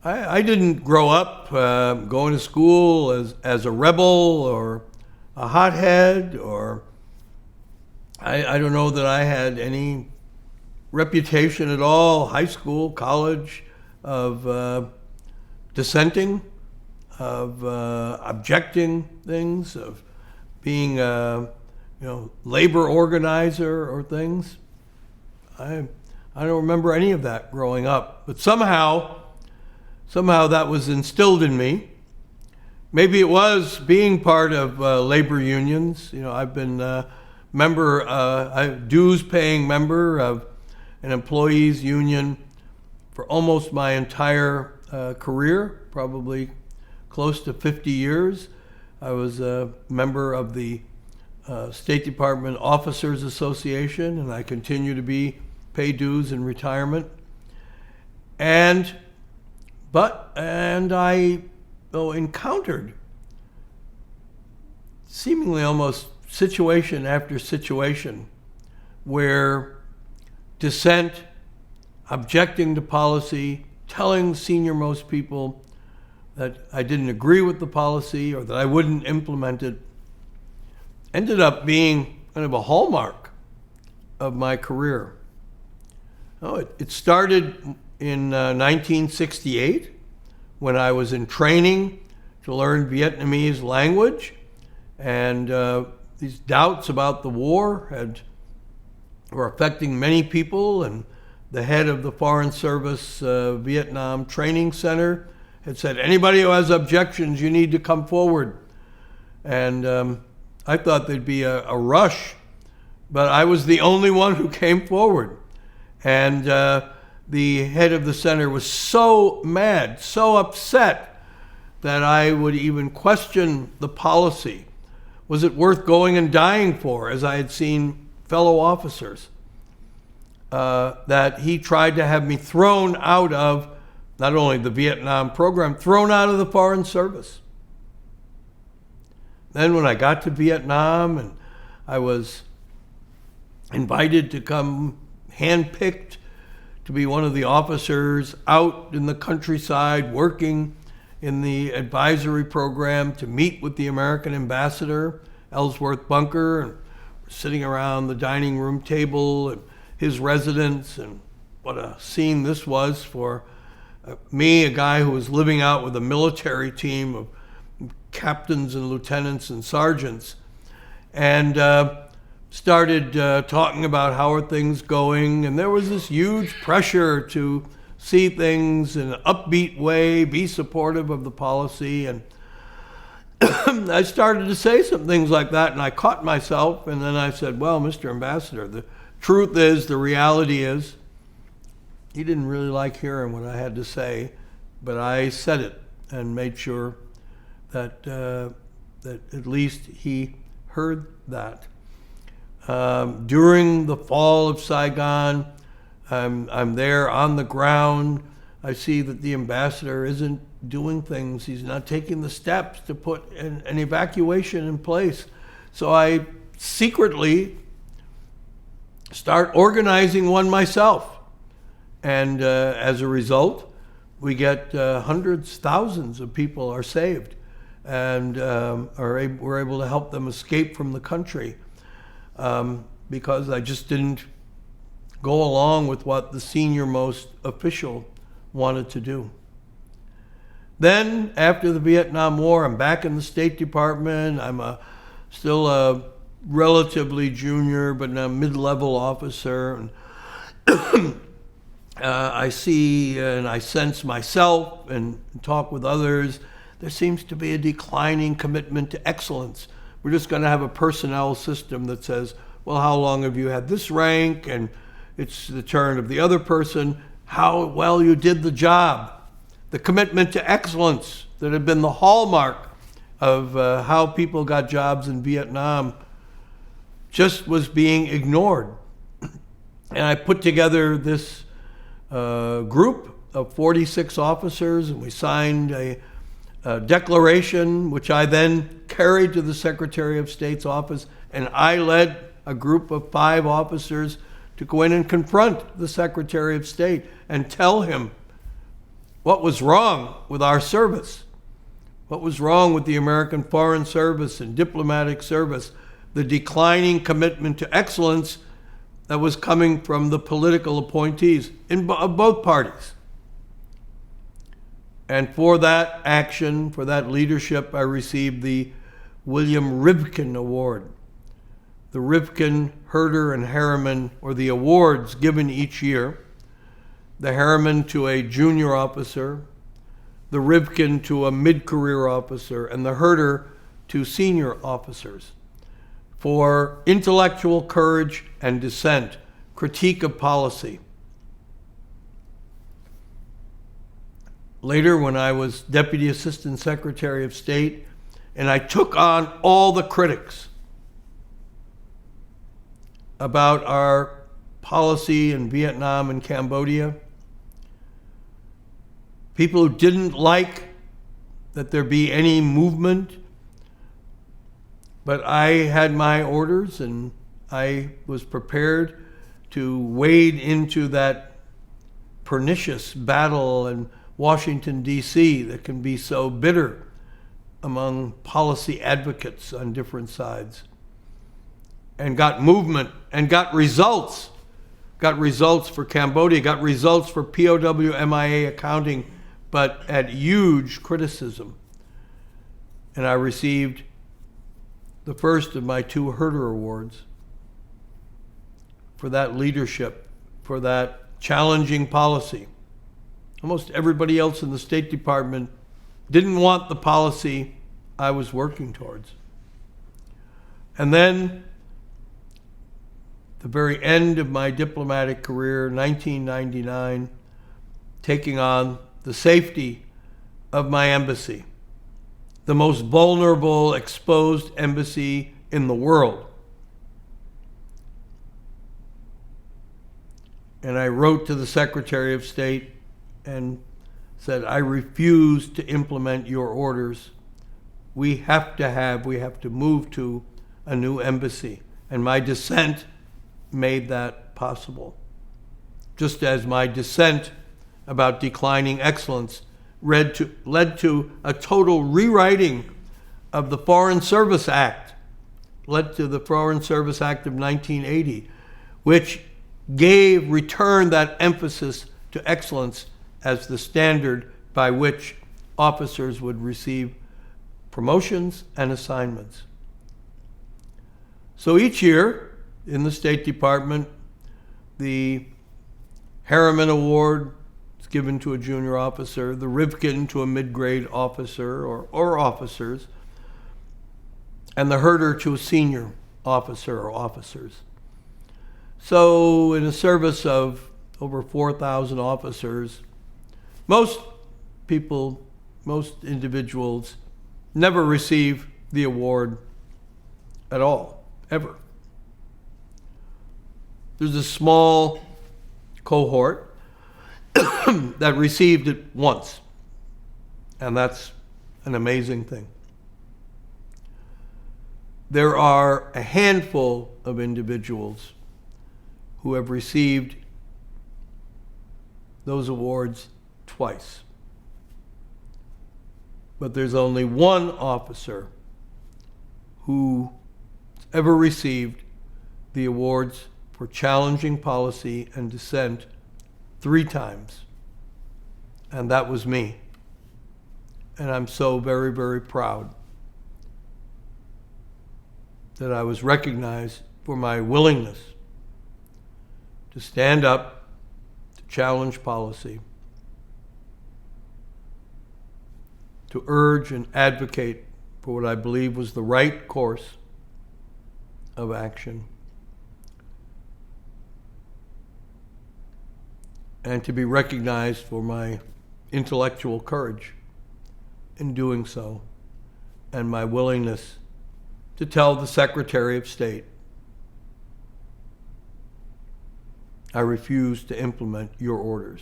I didn't grow up going to school as a rebel or a hothead, or I don't know that I had any reputation at all, high school, college, of dissenting, of objecting things, of being a labor organizer or things. I don't remember any of that growing up, but somehow that was instilled in me. Maybe it was being part of labor unions. I've been a dues-paying member of an employees union for almost my entire career, probably close to 50 years. I was a member of the State Department Officers Association, and I continue to pay dues in retirement. And I encountered seemingly almost situation after situation where dissent, objecting to policy, telling senior-most people that I didn't agree with the policy or that I wouldn't implement it, ended up being kind of a hallmark of my career. It started in 1968 when I was in training to learn Vietnamese language, and these doubts about the war were affecting many people, and the head of the Foreign Service Vietnam Training Center had said, anybody who has objections, you need to come forward. And I thought there'd be a rush, but I was the only one who came forward. And the head of the center was so mad, so upset, that I would even question the policy. Was it worth going and dying for, as I had seen fellow officers? That he tried to have me thrown out of not only the Vietnam program, thrown out of the Foreign Service. Then when I got to Vietnam and I was invited to come handpicked to be one of the officers out in the countryside working in the advisory program to meet with the American ambassador, Ellsworth Bunker, and we're sitting around the dining room table at his residence, and what a scene this was for me, a guy who was living out with a military team of captains and lieutenants and sergeants, and started talking about how are things going, and there was this huge pressure to see things in an upbeat way, be supportive of the policy, and I started to say some things like that, and I caught myself, and then I said, well, Mr. Ambassador, the truth is, the reality is, he didn't really like hearing what I had to say, but I said it and made sure that at least he heard that. During the fall of Saigon, I'm there on the ground. I see that the ambassador isn't doing things. He's not taking the steps to put an evacuation in place. So I secretly start organizing one myself. And as a result, we get hundreds, thousands of people are saved, and we're able to help them escape from the country because I just didn't go along with what the senior-most official wanted to do. Then, after the Vietnam War, I'm back in the State Department. I'm still a relatively junior, but a mid-level officer. And I see and I sense myself and talk with others, there seems to be a declining commitment to excellence. We're just going to have a personnel system that says, well, how long have you had this rank? And it's the turn of the other person, how well you did the job. The commitment to excellence that had been the hallmark of how people got jobs in Vietnam just was being ignored. And I put together this group of 46 officers, and we signed a declaration, which I then carried to the Secretary of State's office, and I led a group of 5 officers to go in and confront the Secretary of State and tell him what was wrong with our service, what was wrong with the American Foreign Service and diplomatic service, the declining commitment to excellence that was coming from the political appointees of both parties. And for that action, for that leadership, I received the William Rivkin Award. The Rivkin, Herder, and Harriman were the awards given each year. The Harriman to a junior officer, the Rivkin to a mid-career officer, and the Herder to senior officers for intellectual courage and dissent, critique of policy. Later, when I was Deputy Assistant Secretary of State, and I took on all the critics about our policy in Vietnam and Cambodia, people who didn't like that there be any movement, but I had my orders and I was prepared to wade into that pernicious battle in Washington, D.C. that can be so bitter among policy advocates on different sides, and got movement and got results for Cambodia, got results for POW MIA accounting, but at huge criticism. And I received the first of my 2 Herder Awards for that leadership, for that challenging policy. Almost everybody else in the State Department didn't want the policy I was working towards. And then, the very end of my diplomatic career, 1999, taking on the safety of my embassy, the most vulnerable, exposed embassy in the world. And I wrote to the Secretary of State and said, I refuse to implement your orders. We have to move to a new embassy. And my dissent made that possible. Just as my dissent about declining excellence led to a total rewriting of the Foreign Service Act, led to the Foreign Service Act of 1980, which returned that emphasis to excellence as the standard by which officers would receive promotions and assignments. So each year in the State Department, the Harriman Award is given to a junior officer, the Rivkin to a mid-grade officer or officers, and the Herder to a senior officer or officers. So in a service of over 4,000 officers, most individuals never receive the award at all, ever. There's a small cohort that received it once, and that's an amazing thing. There are a handful of individuals who have received those awards twice. But there's only one officer who ever received the awards for challenging policy and dissent 3 times. And that was me. And I'm so very, very proud that I was recognized for my willingness to stand up, to challenge policy, to urge and advocate for what I believe was the right course of action, and to be recognized for my intellectual courage in doing so, and my willingness to tell the Secretary of State, I refuse to implement your orders.